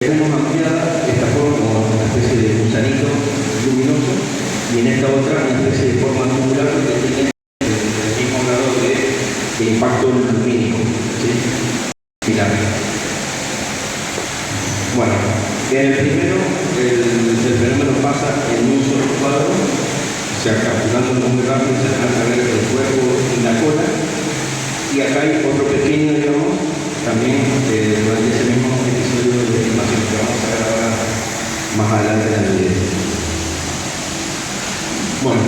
Tenemos ampliada esta forma como una especie de gusanito luminoso y en esta otra una especie de forma tubular que tiene el mismo grado de impacto lumínico, ¿sí? Similar. Bueno, en el primero el fenómeno pasa en un solo cuadro, o sea, capturando muy rápido se alcanza a ver el cuerpo y la cola, y acá hay otro pequeño, digamos, también durante ese mismo episodio de filmación que vamos a ver ahora más adelante en el video. Bueno,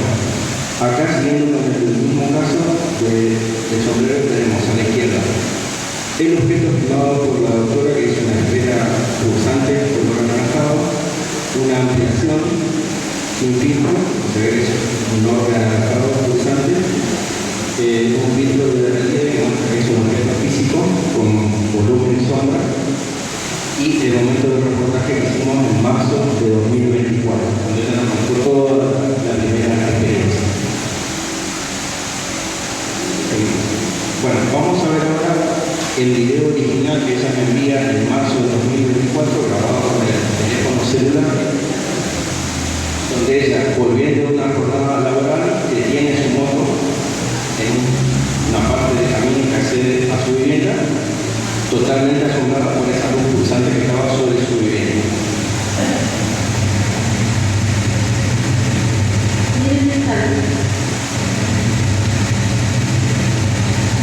acá siguiendo con el mismo caso del sombrero tenemos a la izquierda el objeto filmado por la doctora, que es una esfera pulsante color anaranjado, una ampliación sin filtro, o sea que es un orden anaranjado pulsante, un filtro de relieve que muestra que es un objeto físico con volumen y sombra, y el momento de reportaje que hicimos en marzo de 2024, cuando ya nos mostró toda la primera experiencia. Bueno, vamos a ver ahora el video original que ella me envía en marzo de 2024, grabado con el teléfono celular, donde ella, volviendo de una jornada laboral, detiene su moto en una parte del camino que accede a su vivienda, totalmente asombrada por esa luz pulsante que estaba sobre su vivienda.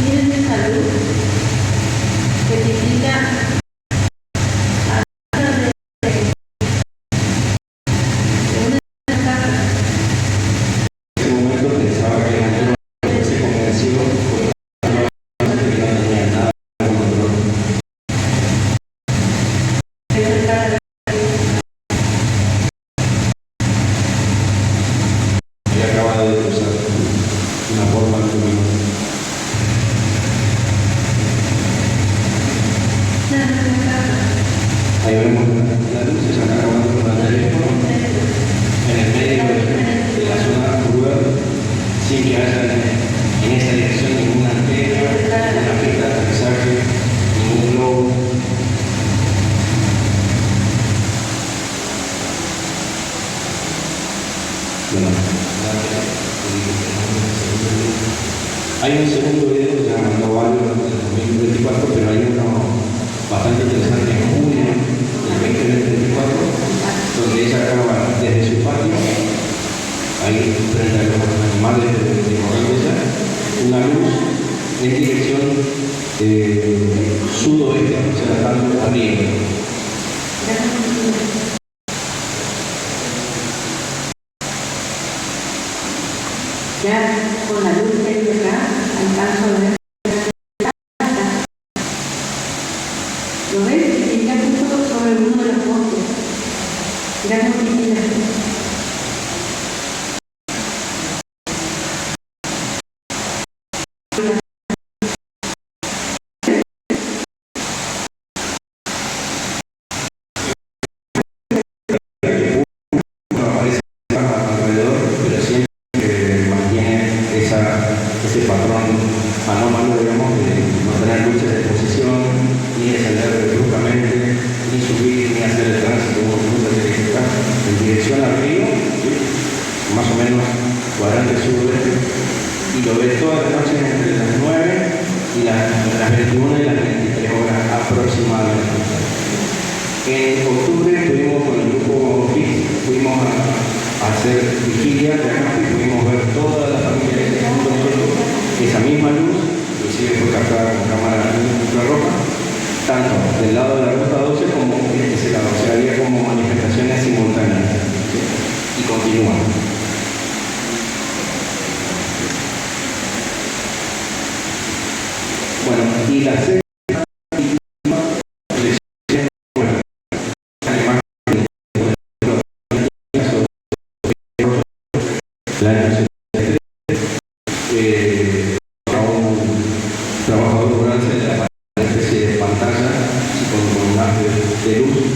Miren esa luz que te indica Ahí vemos la luz, se está grabando con el teléfono en el medio de la zona rural, sin que haya en esa dirección ninguna antena, ninguna pista de aterrizaje, ningún globo. Bueno, hay un segundo video que se mandó varios en 2024, pero hay uno bastante interesante en junio del 2024, donde ella graba desde su patio, ahí frente a los animales de correnteza, una luz en dirección sudoeste, o sea, dando arriba. ya con la luz que hay acá, alcanzo a ver. ¿Lo ves? Que está justo sobre uno de los postes. Mirá cómo tiene la luz. Ese patrón anómalo, digamos, de no tener luces de posición, ni de salir bruscamente, ni subir, ni hacer el tránsito como ruta eléctrica en dirección al río, ¿sí? Más o menos cuadrante sudoeste, y lo ves todas las noches entre las 9 y las 21 y las 23 horas aproximadamente. En octubre estuvimos con el grupo FIX, fuimos a hacer vigilia de acá y pudimos ver toda la familia que junto a nosotros, esa misma luz, inclusive fue captada con cámara infrarroja, tanto del lado de la ruta 12 como de ese lado, o sea, había como manifestaciones simultáneas, ¿sí? Y continúan. Bueno, y la sexta a un trabajador rural se le aparece una especie de pantalla con un haz de luz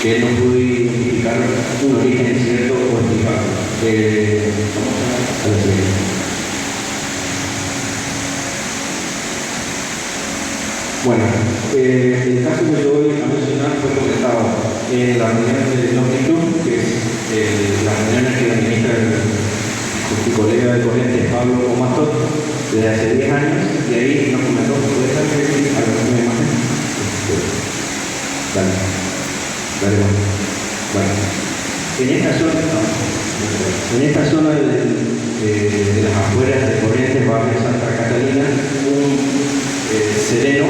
que no pudo identificar un origen cierto o explicado. Vamos a ver. Bueno, el caso que yo voy a mencionar fue comentado en la reunión del Club, que es la reunión que administra mi colega de Corrientes, Pablo Comastot, desde hace 10 años, y ahí nos comentó, ¿puede estar aquí a la imagen? Dale, bueno. En esta zona de las afueras de Corrientes, barrio Santa Catalina, un sereno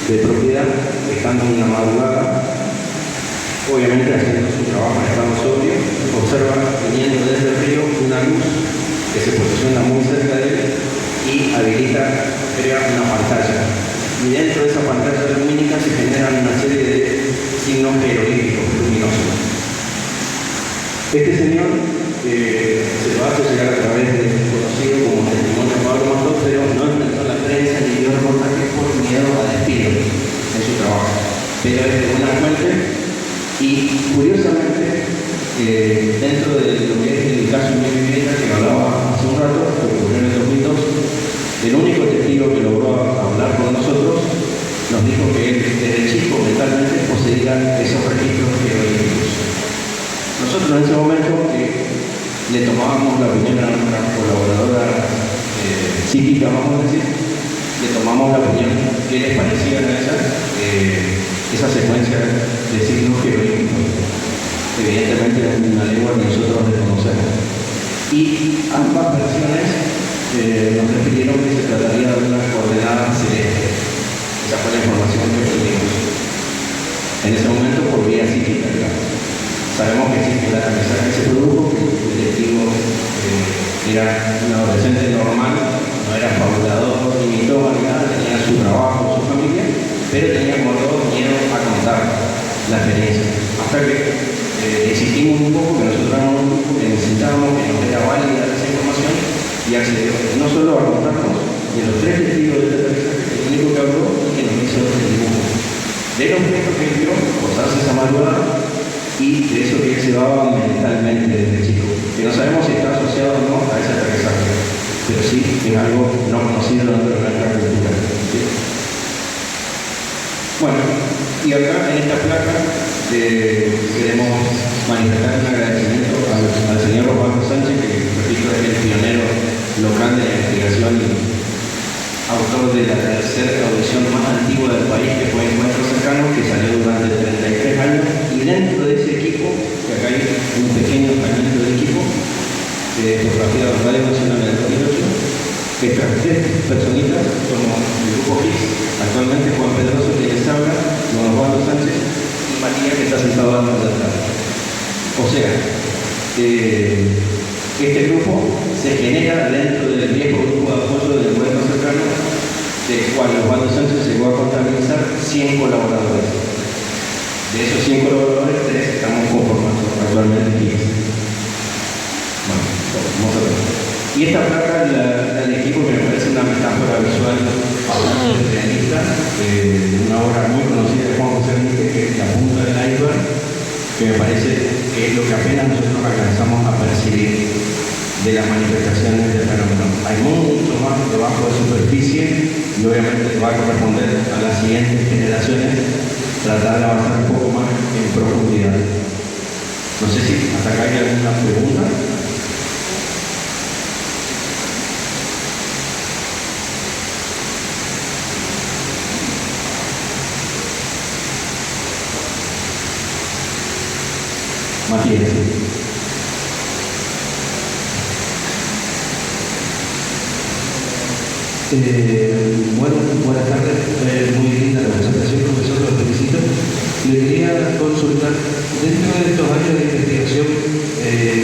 de propiedad, estando en una madrugada, obviamente haciendo su trabajo en estado sobrio, observa viniendo desde el río una luz que se posiciona muy cerca de él y crea una pantalla. Y dentro de esa pantalla lumínica se generan una serie de signos jeroglíficos luminosos. Este señor se lo hace llegar a través de un conocido como testimonio de Pablo Comastot, pero no enfrentó la prensa ni dio reportaje por miedo a despido en su trabajo. Pero es de buena fuente y, curiosamente, dentro de lo que es el caso de mi vivienda que hablaba hace un rato, que ocurrió en el 2002, el único testigo que logró hablar con nosotros nos dijo que él desde chico mentalmente poseía esos registros jeroglíficos. Nosotros en ese momento le tomábamos la opinión a nuestra colaboradora psíquica, vamos a decir, le tomamos la opinión que les parecía esa secuencia de signos jeroglíficos. Evidentemente es una lengua que nosotros desconocemos. Y ambas versiones nos refirieron que se trataría de una coordenada celeste. Esa fue la información que recibimos. En ese momento por vía psíquica, digamos. Sabemos que existe la mensaje que se produjo, que el testigo era un adolescente normal, no era fabulador, ni mitómano, ni nada, tenía su trabajo, su familia, pero tenía como todo miedo a contar la experiencia. Hasta que insistimos un poco, que nosotros necesitábamos que nos era válida esa información y accedió no solo a contarnos de los 3 testigos de aterrizaje, que el único que habló y que nos hizo el dibujo de los objetos que vio posarse esa madrugada y de eso que él llevaba mentalmente desde chico, que no sabemos si está asociado o no a ese aterrizaje, pero sí es algo no conocido dentro de nuestra cultura. ¿Sí? Bueno, y acá en esta placa queremos manifestar un agradecimiento al señor Juan Sánchez, que repito es el pionero local de la investigación y autor de la tercera audición más antigua del país, que fue Encuentro Cercano, que salió durante 33 años, y dentro de ese equipo, que acá hay un pequeño fragmento del equipo, de fotografía de Radio Nacional del 2008, estas 3 personitas como el grupo GIS, actualmente Juan Pedroso, que les habla, don Osvaldo Sánchez, y Matías, que está sentado al lado de atrás. O sea, este grupo se genera dentro del viejo grupo de apoyo del Encuentro Cercano, del cual Osvaldo Sánchez llegó a contabilizar 100 colaboradores. De esos 100 colaboradores, 3 estamos conformados actualmente aquí. Bueno, vamos a ver. Y esta placa del equipo me parece una metáfora visual bastante realista, una obra muy conocida de Juan José Enrique, que es La punta del iceberg, que me parece que es lo que apenas nosotros alcanzamos a percibir de las manifestaciones del fenómeno. Hay mucho más debajo de superficie y obviamente va a corresponder a las siguientes generaciones tratar de avanzar un poco más en profundidad. No sé si hasta acá hay alguna pregunta. Matías. Buenas tardes, muy linda la presentación, profesor, lo felicito. Le quería consultar, dentro de estos años de investigación,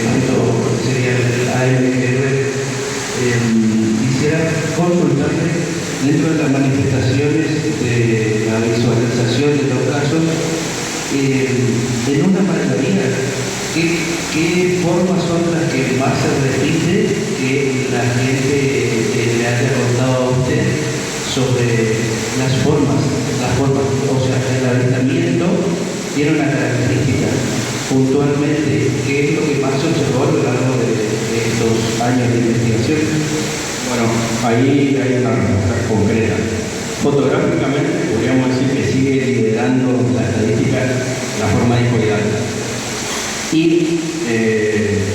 tanto sería el AMR, quisiera consultarle dentro de las manifestaciones de la visualización de los casos, en una mayoría, ¿qué formas son las que más se repite que la gente le haya contado a usted sobre las formas, o sea, el avistamiento tiene una característica? Puntualmente, ¿qué es lo que más se observó a lo largo de estos años de investigación? Bueno, ahí hay una respuesta concreta. Fotográficamente podríamos decir que sigue liderando la estadística la forma discoidal. Y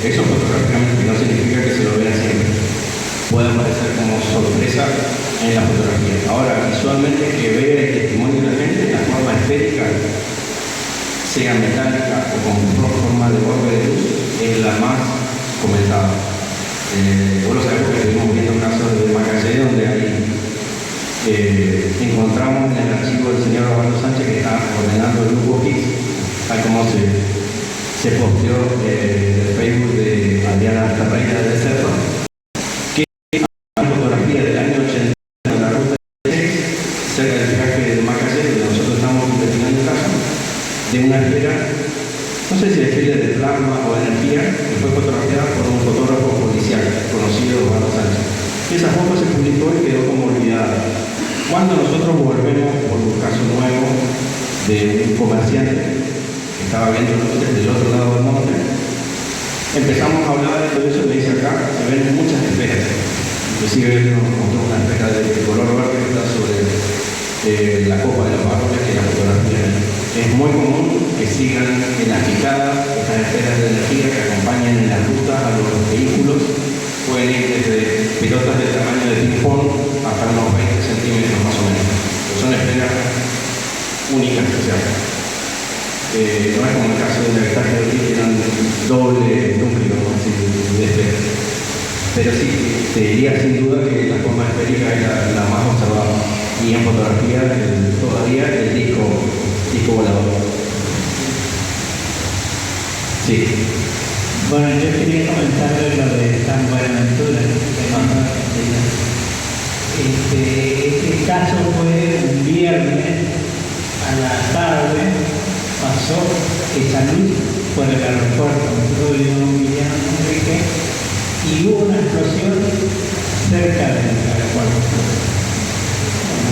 eso fotográficamente no significa que se lo vea siempre. Puede aparecer como sorpresa en la fotografía. Ahora, visualmente, que vea el testimonio de la gente, la forma esférica, sea metálica o con forma de borde de luz, es la más comentada. Vos lo sabés porque estuvimos viendo casos de Macallé donde ahí encontramos en el archivo del señor Roberto Sánchez que está ordenando el grupo X, tal como se posteó el Facebook de Adriana Ferreira de Cerro, que una fotografía del año 80 de la ruta 6, cerca del peaje de Macallé, donde nosotros estamos investigando el caso, de una esfera, no sé si esfera de plasma o energía, que fue fotografiada por un fotógrafo policial conocido, Roberto Sánchez. Y esa foto se publicó y quedó como olvidada. Cuando nosotros volvemos por un caso nuevo de un comerciante que estaba viendo desde el otro lado del monte, empezamos a hablar de todo eso que dice acá, se ven muchas esferas. Inclusive nos mostró una esfera de color verde que está sobre la copa de los árboles que la fotografía. Es muy común que sigan en las picadas estas esferas de energía que acompañan en la ruta a los vehículos. Pueden ir desde pelotas de tamaño de ping-pong hasta unos 20 centímetros más o menos. Pero son esferas únicas, o sea, no es como el caso del avistaje de que eran doble núcleo de esferas. Pero sí, te diría sin duda que la forma esférica es la más observada. Y en fotografía todavía el disco volador. Sí. Bueno, yo quería comentarle lo de San Buenaventura. Este caso fue un viernes a la tarde, pasó esa luz por el aeropuerto. Nosotros vivimos en Villano Enrique y hubo una explosión cerca del aeropuerto.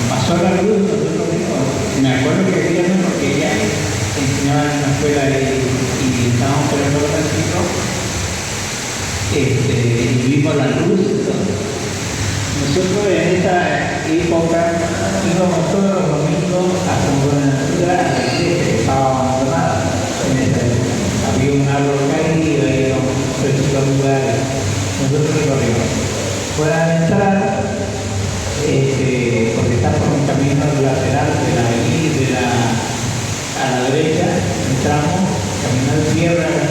Pasó la luz, nosotros vimos, me acuerdo que vimos porque ella enseñaba en una escuela y estábamos esperando el ratito, y vimos la luz. Nosotros en esa época íbamos todos los domingos a San Buenaventura a la iglesia que estaba abandonada. Había un árbol caído, íbamos a otros lugares. Nosotros recorrimos. Fuera de entrar, porque está por un camino lateral de la avenida a la derecha, entramos, camino de tierra, no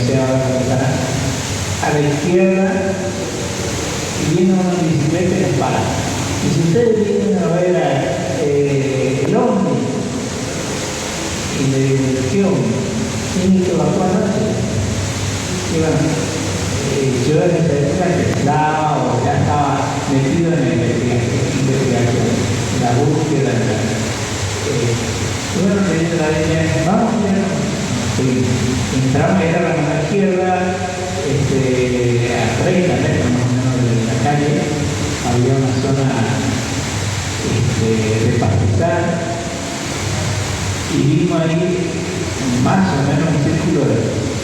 sé ahora cómo estará. A la izquierda viene una bicicleta y nos para. Y si ustedes vienen a ver el ovni, y le digo, ¿qué ovni? ¿Tiene que evacuar antes? Y bueno, yo en esa época estaba o ya estaba metido en la investigación, en la búsqueda. Bueno, le dije a la niña, vamos, entramos, era la mano izquierda, a 30 metros más o menos de la calle, había una zona de pastizal y vimos ahí más o menos un círculo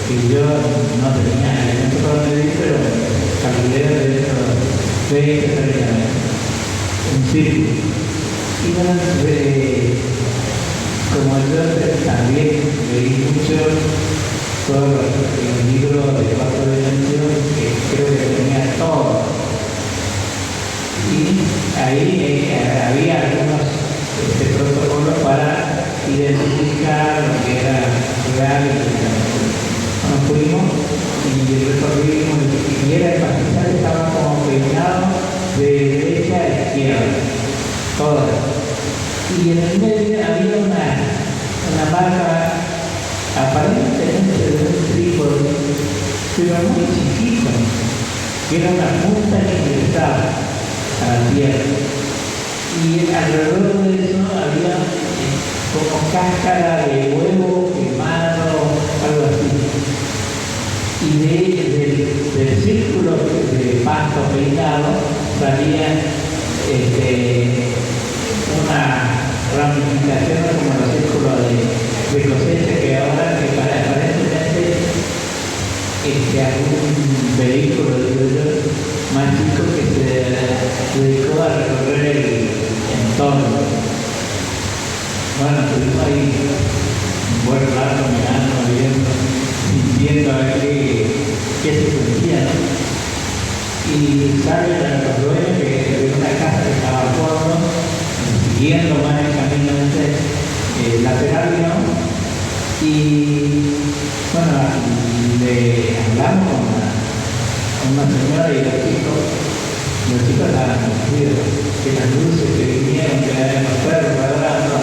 que yo no tenía elementos para medir, pero calculé de dentro de 20, 30 metros, un círculo. Y bueno, como yo también leí mucho todos los libros de cuarta dimensión, que creo que tenía todo. Y ahí había algunos protocolos para identificar lo que era real y lo que no. Nos fuimos y recorrimos, y era el pastizal, estaba como peinado de derecha a izquierda, todo. Y en el medio había una marca aparentemente de un trípode, pero muy chiquito, que era una punta que ingresaba a la tierra. Y alrededor de eso había como cáscara de huevo quemado, algo así. Y del círculo de pasto peinado salía una ramificación como los círculos de cosecha que ahora que aparentemente algún vehículo más chico que se dedicó a recorrer salen a los dueños que de una casa que estaba a fondo, siguiendo más el camino lateral, digamos, y bueno, le hablamos con una señora y los chicos estaban confundidos, que las luces que vinieron, que eran los perros ladrando.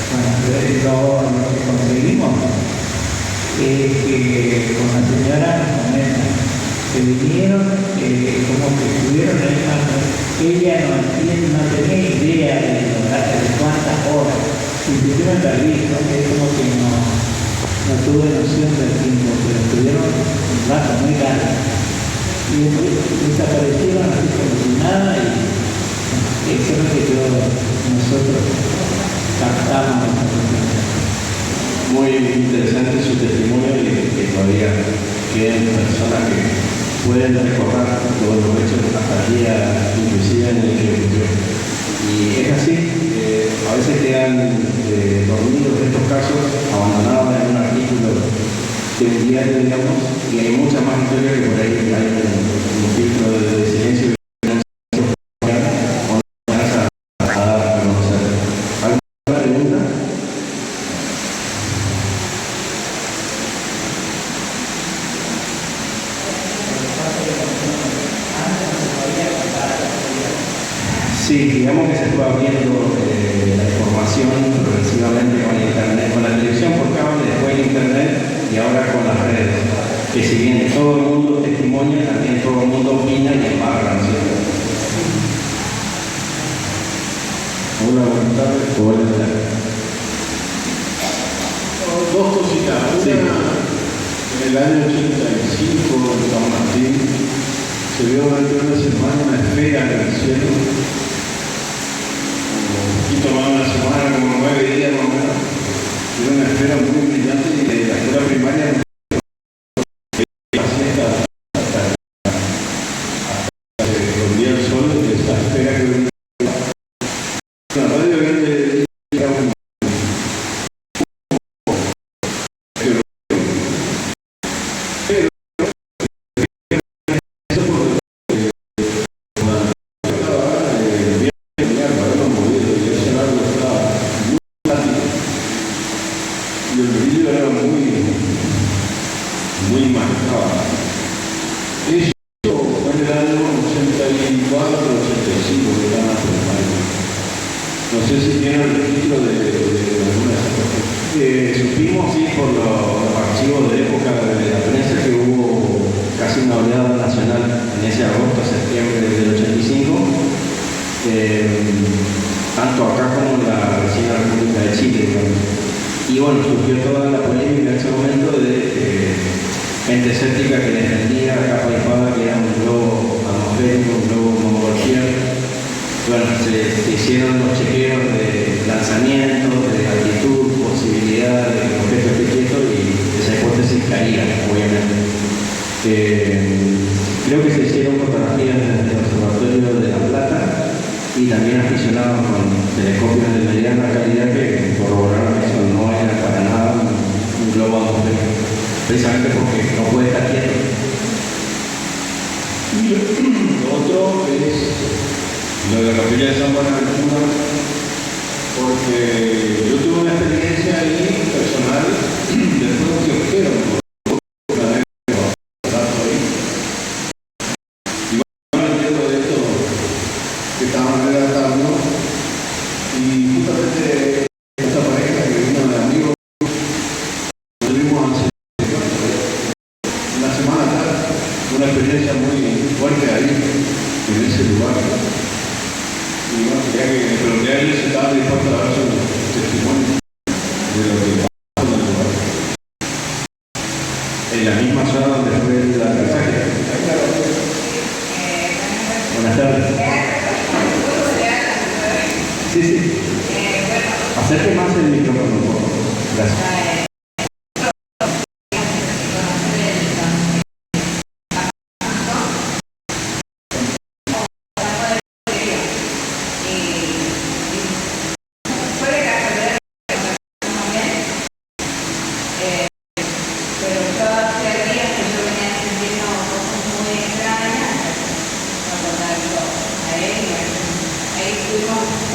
Bueno, lo que conseguimos es que con la señora nos comentan que vinieron, como que estuvieron en ella no tenía idea de cuántas horas, inclusive en la vista, es como que no tuve noción del tiempo, pero estuvieron un rato muy largo. Y desaparecieron así como si nada, y eso es lo que nosotros captamos. Muy interesante su testimonio y que todavía quedan personas que pueden recordar todos los hechos hasta el día, inclusive en el que ocurrió. Y es así, a veces quedan dormidos en estos casos, abandonados en un artículo de un diario, digamos, y hay muchas más historias que por ahí hay un filtro de silencio o no alcanza a dar a conocer. ¿Alguna pregunta? Sí, digamos que se fue abriendo la información progresivamente con Internet, con la televisión por cable, después el Internet y ahora con las redes. Que si bien todo el mundo testimonia, también todo el mundo opina y embarra, ¿no es cierto? Hola, buenas tardes. Buenas tardes. Dos cositas. Una, Sí. en el año 85 en San Martín se vio durante una semana una esfera en el cielo, un poquito más de una semana, como 9 días más o menos. Era una esfera muy brillante y de la escuela primaria hasta se escondía el sol de esa esfera que venía. La radio grande era un y el brillo era muy marcado. Eso fue en el año 84, 85 que están las primarias. No sé si tienen registro de alguna de esas cosas. Supimos, sí, por los archivos de época de la prensa que hubo casi una oleada nacional en ese agosto, septiembre del 85, tanto acá como en la vecina República de Chile, digamos. Y bueno, surgió toda la polémica en ese momento de gente escéptica que defendía a capa y espada que era un globo atmosférico, un globo monovoltiano. Bueno, se hicieron los chequeos de lanzamiento, de altitud, posibilidad de que el objeto esté quieto y esa hipótesis caía, obviamente. Creo que se hicieron fotografías desde el Observatorio de La Plata y también aficionados con telescopios de mediana calidad que corroboraron que eso no era para nada un globo atmosférico, precisamente porque no puede estar quieto. Y lo otro es lo de la Capilla de San Buenaventura, porque yo tuve una experiencia ahí personal después de que quiero. Una experiencia muy fuerte ahí, en ese lugar. Y bueno, pero ya ellos estaban dispuestos a dar su testimonio de lo que pasó en el lugar. En la misma zona donde fue el aterrizaje. Buenas tardes. Sí, sí. Acérque más el micrófono, por favor. Gracias.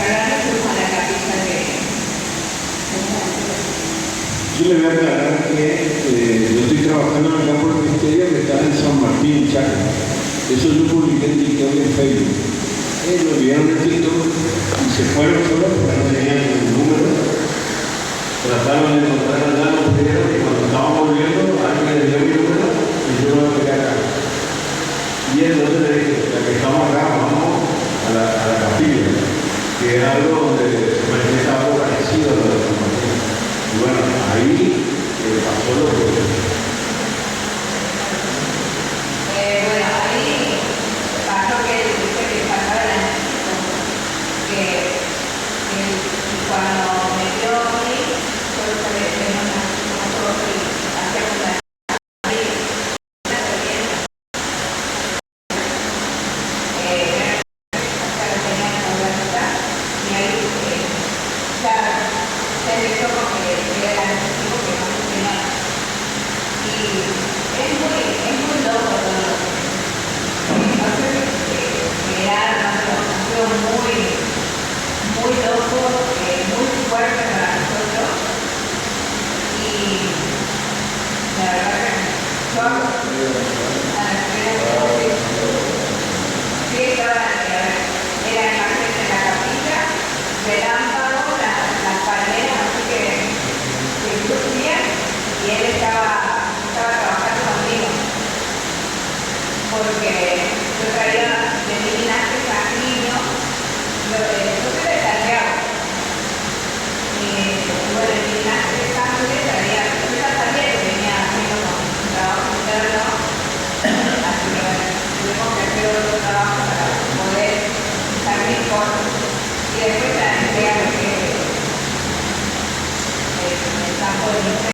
trasladar a la capilla de... Yo le voy a aclarar que yo estoy trabajando en el campo del ministerio que está en San Martín, Chaco. Eso yo publiqué en TikTok y en Facebook. Lo vieron en TikTok y se fueron solos porque no tenían el número. Trataron de encontrar allá, no pudieron, y cuando estaban volviendo, alguien le dio mi número y yo lo pegué acá. Y entonces le dije, ya que estamos acá, vamos a la capilla, que es algo donde se presenta algo parecido a lo de San Martín. Y bueno, ahí pasó lo que... Bueno, ahí pasó que pasaba el año, que cuando me dio a mí, solo sabía que no nosotros hacíamos la muy loco, muy fuerte para nosotros y la verdad que yo a la sí estaba era imagen de la capilla, relámpago, las palmeras, así que lluvían y él estaba trabajando conmigo porque yo traía de mi linaje sanguíneo. Yo soy de Santiago y bueno, el linaje de sangre traía, yo ya sabía que venía haciendo un trabajo interno, así que bueno, tuvimos que hacer otro trabajo para poder salir con y después la entrega que el campo de mi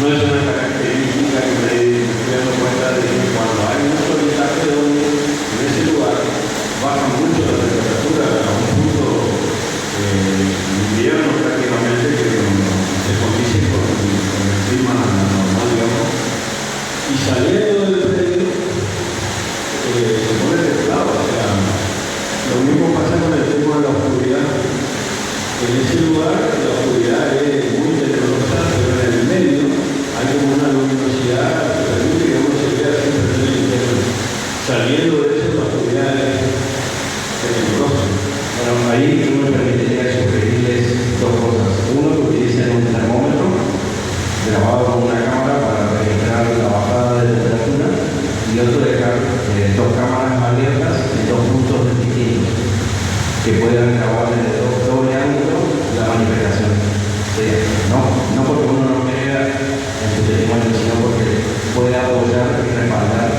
No es una característica que me estoy dando cuenta de que cuando hay mucho mensaje de hoy en ese lugar, baja mucho la temperatura a un punto invierno prácticamente que se condice con el clima normal, digamos. Y saliendo del predio, se pone templado. O sea, lo mismo pasa con el tema de la oscuridad. En ese lugar la oscuridad es muy tenebrosa, pero en el medio hay como una luminosidad que permite que uno se vea siempre en el interior. Saliendo de eso, la oscuridad es tenebrosa. Bueno, ahí yo me permitiría sugerirles dos cosas. Uno, que utilicen un termómetro grabado con una cámara para registrar la bajada de temperatura y otro, dejar dos cámaras abiertas en dos puntos distintos que puedan grabar en el doble ángulo la manifestación. No porque uno no crea en su testimonio, sino porque puede apoyar y respaldar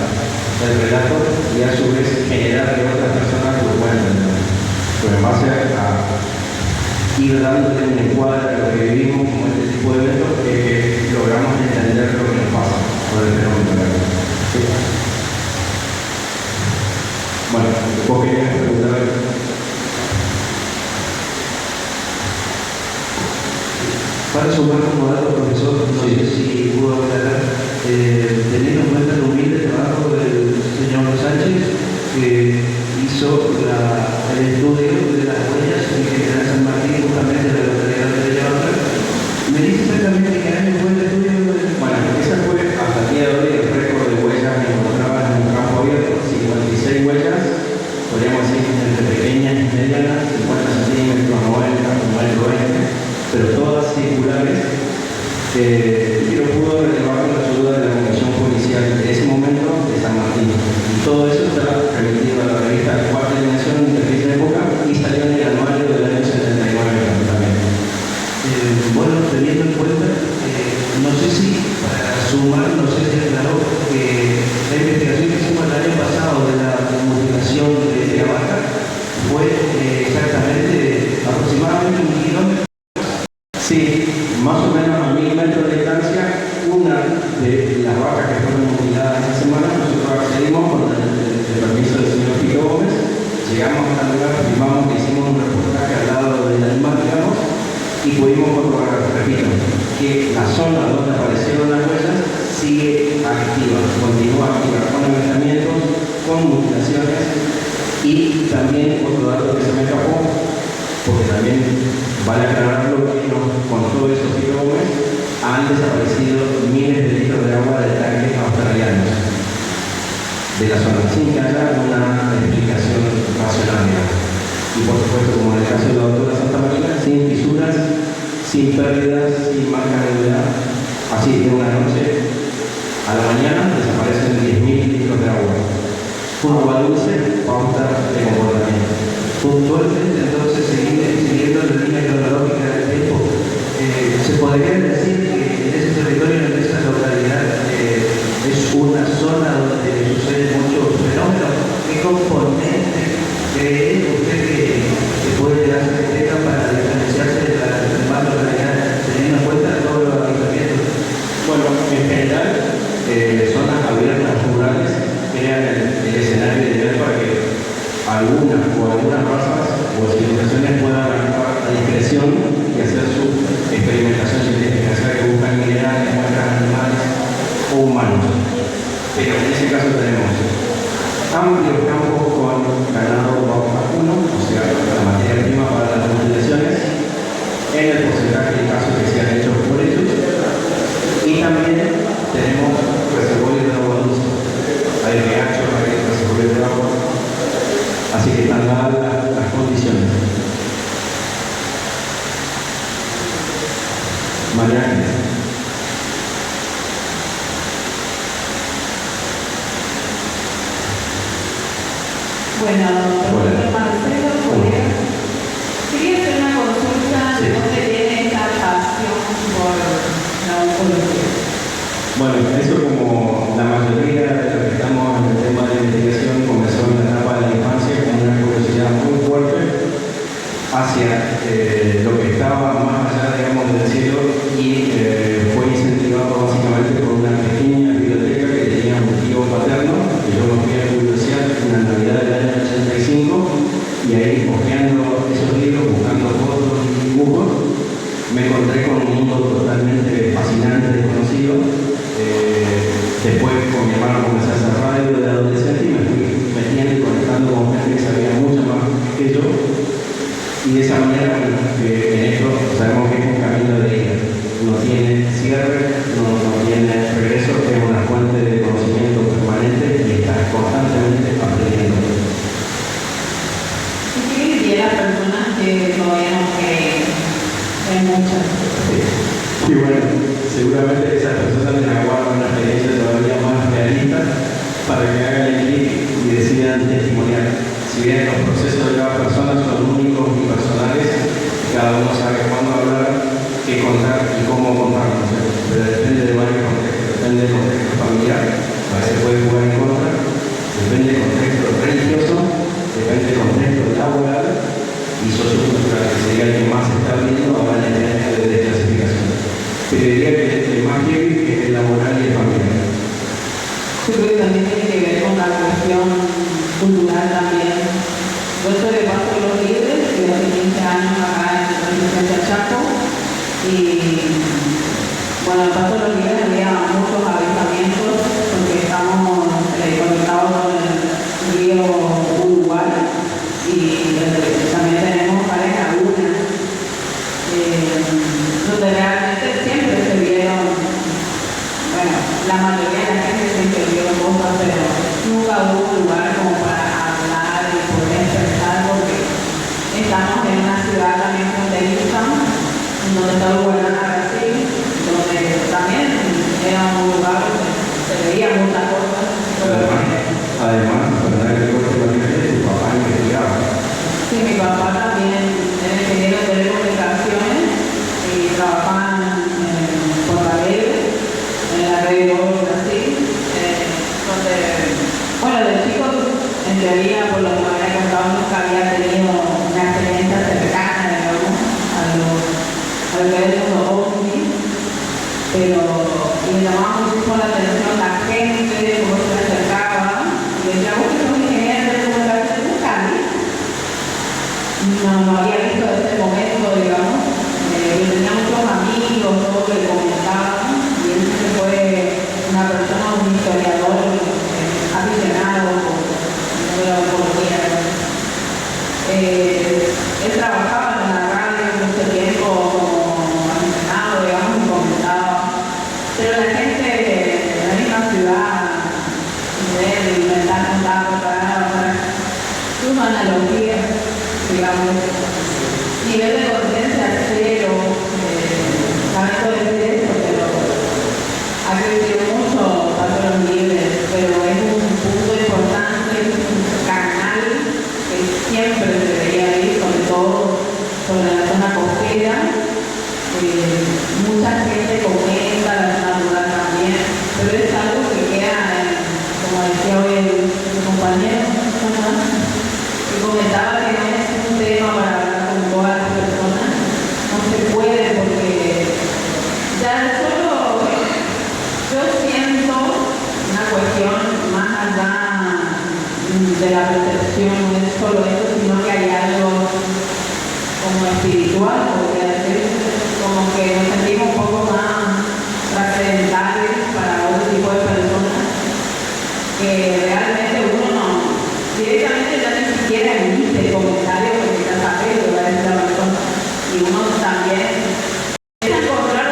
el relato y a su vez generar que otras personas lo puedan entender. Pero en base a ir dándole un encuadre a lo que vivimos como este tipo de eventos, que logramos entender lo que nos pasa por el fenómeno. ¿Sí? Bueno, vos querías preguntar. como dato, profesor, no sé si pudo aclarar, teniendo en cuenta el humilde trabajo del señor Sánchez, que hizo el estudio de las huellas en General San Martín, justamente de la localidad de Yabarra. ¿Me dice exactamente qué año fue el estudio? Bueno, esa fue hasta el día de hoy el récord de huellas que encontraban en un campo abierto, 56 huellas, podríamos decir entre pequeñas y medianas, 50 centímetros, 90, 1,20 m, pero todas circulares, que lo pudo relevar con la ayuda de la Comisión Policial de ese momento de San Martín. Y todo eso está remitido a la revista Cuarta Dimensión de aquella época y salió en el anuario del año 79 también. Bueno, teniendo en cuenta, no sé si para sumar, no sé si aclaró que la investigación que hicimos el año pasado de la mutilación de la vaca fue exactamente aproximadamente 1 kilómetro. Sí, más o menos a 1000 metros de distancia, una de las vacas que fueron mutiladas esta semana, nosotros accedimos con el permiso del señor Pito Gómez, llegamos hasta el lugar, filmamos que hicimos un reportaje al lado del animal, digamos, y pudimos comprobar, repito, que la zona donde aparecieron las huellas sigue activa, continúa activa, con avistamientos, con mutilaciones, y también otro dato que se me escapó, porque también vale aclararlo que con todo eso Pito Gómez han desaparecido miles de litros de agua de tanques australianos de la zona, sin que haya una explicación racional. Y por supuesto, como en el caso de la doctora Santa Marina, sin fisuras, sin pérdidas, sin marca de humedad. Así, de una noche a la mañana desaparecen 10.000 litros de agua. Agua dulce, pauta de comportamiento. Puntualmente, entonces, siguiendo la línea cronológica del tiempo, se podría decir que en ese territorio, en esa localidad, es una zona donde suceden muchos fenómenos. ¿Qué componente cree usted que puede darse explica para diferenciarse de las demás localidades, teniendo en cuenta todos los avistamientos? Bueno, en general, zonas abiertas rurales crean el escenario ideal para que algunas razas o civilizaciones puedan actuar a discreción y hacer su experimentación científica, sea que buscan minerales, muestras animales o humanos. Pero en ese caso tenemos amplios campos con ganado vacuno, o sea, la materia prima para las mutilaciones, en el porcentaje de casos que se han hecho por ellos, y también tenemos reservorios de agua dulce, hay riachos, hay reservorios de agua. Así que están dadas las condiciones. María Ángeles. Bueno, doctor Marcelo, colega, quería hacer una consulta de dónde viene esta pasión por la oncología. Bueno, eso como la mayoría de los que estamos en el tema de investigación comenzó en la etapa de la infancia con una curiosidad muy fuerte hacia lo que estaba más allá, digamos, del cielo y fue incentivado básicamente por una pequeña biblioteca que tenía un tío paterno, que yo lo fui a curiosidad en la Navidad del año 85 y ahí hojeando esos libros, buscando fotos y dibujos, me encontré con un mundo totalmente fascinante, desconocido. Después con mi hermano comencé a hacer radio de adolescente y me fui metiendo y conectando con gente que sabía mucho más que yo. Y de esa manera, bueno, en esto sabemos que es un camino de ida. No tiene cierre, no tiene regreso, es una fuente de conocimiento permanente y está constantemente aprendiendo. ¿Y qué le diría a las personas que todavía no creen en muchas? Y bueno, seguramente esas personas les aguardan una experiencia todavía más realista para que hagan el clic y decidan testimoniar. Si bien los procesos de cada persona son únicos y personales, cada uno sabe cuándo hablar, qué contar y cómo contarlo, pero depende de varios contextos, depende del contexto familiar, a veces puede jugar en contra, depende del contexto religioso, depende del contexto laboral y sociocultural, que sería el que más se está abriendo ahora en el tema de desclasificación. Pero diría que el más heavy es el laboral y el familiar. Yo creo que también tiene que ver con la cuestión cultural también. Yo soy de Paso de los Libres, que hace 15 años acá en el Frente Chaco, y Bueno, paso los días había muchos avistamientos porque estamos conectados con el río Uruguay y también tenemos varias lagunas donde realmente siempre se vieron, bueno, la mayoría de la gente siempre vio cosas, pero nunca hubo un lugar como para hablar y poder expresar porque estamos en una ciudad también fronteriza, donde está Uruguay, Brasil, donde también era un lugar donde se veía muchas cosas. Además, para dar el corte de tu papá investigaba. Sí, mi papá también era ingeniero de telecomunicaciones y trabajaba en Fortaleza, en la red de Oro Brasil, donde, bueno, de chico, en teoría, por lo que me había contado, nunca había tenido una experiencia cercana, digamos, a lo que es el mundo ovni, pero me llamaba muchísimo la atención la gente, cómo se acercaba, y decía, vos que sos ingeniero de telecomunicaciones, nunca vi. No había visto ese momento, digamos. Yo tenía muchos amigos, todos que comentaban, y él siempre fue una persona, un historiador aficionado por la ecología. Él trabajaba en la radio mucho tiempo como aficionado, digamos, y comentaba. Pero la gente de la misma ciudad, de él, intentar contar, preparar sus analogías, digamos, nivel de conciencia cero, lamento decir esto, pero ha crecido mucho tanto los niveles, pero es un punto importante, es un canal que siempre se debería ir, sobre todo sobre la zona costera. Mucha gente comenta, la zona rural también, pero es algo que queda, como decía hoy el compañero, que comentaba que no es un tema para hablar con todas las personas, no se puede porque ya solo yo siento una cuestión más allá de la percepción, no es solo eso, sino que hay algo como espiritual, podría decir, como que nos sentimos un poco más trascendentales para otro tipo de personas que realmente uno no directamente ya ni siquiera emite el comentario porque ya sabe lo que va a decir la persona y uno también empieza a encontrar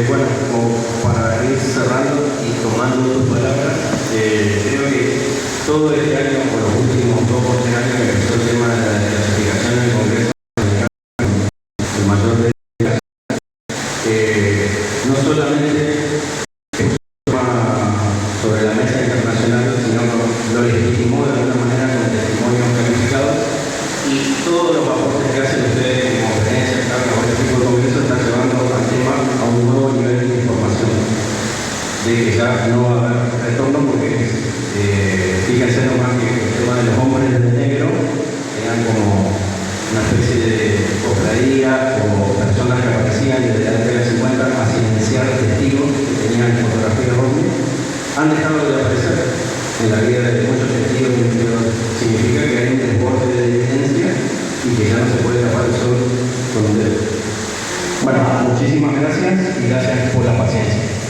Bueno, como para ir cerrando y tomando tus palabras, creo que todo este año, por los últimos 2 o 3 años, que empezó el tema de la clasificación en el Congreso, el mayor de no solamente sobre la mesa internacional, y de la década de 50 a silenciar testigos que tenían fotografía ovni, han dejado de aparecer en la vida de muchos testigos. Significa que hay un desborde de evidencia y que ya no se puede tapar el sol con un dedo. Bueno, muchísimas gracias y gracias por la paciencia.